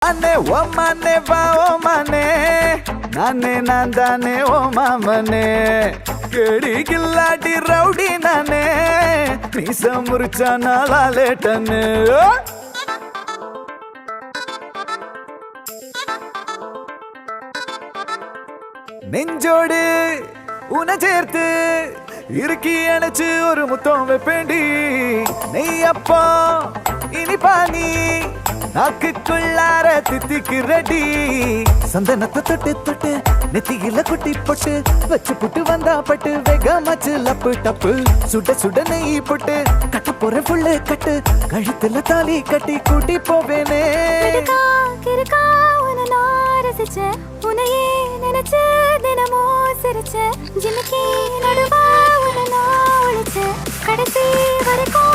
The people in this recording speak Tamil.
அண்ணே ஓ மானே வா ஓ மானே நானே நான் தானே ஓ மாமனே கேடி கில்லாடி ரவுடி நானே மீச முறிச்சா நாளா லேட்டன்னு நெஞ்சோடு உன சேர்த்து இறுக்கி அணைச்சு ஒரு முத்தம் வைப்பேண்டி நெய்யப்பா இனிப்பா நீ நாக்குக்குள்ளார தித்திக்கு ரெடி சந்தனத்தை தொட்டு தொட்டு நெத்தியில குட்டி போட்டு வச்சு புட்டு வந்தா பட்டு வேகமாச்சு லப்பு டப்பு சுட சுட நெய் போட்டு கட்ட போற புல்லு கட்டு கழுத்துல தாலி கட்டி கூட்டி போவேனே உனையே நினைச்சு தினமோ சிரிச்ச ஜிமிக்கி நடுவா உன நான் ஒழிச்சு கடைசி வரைக்கும்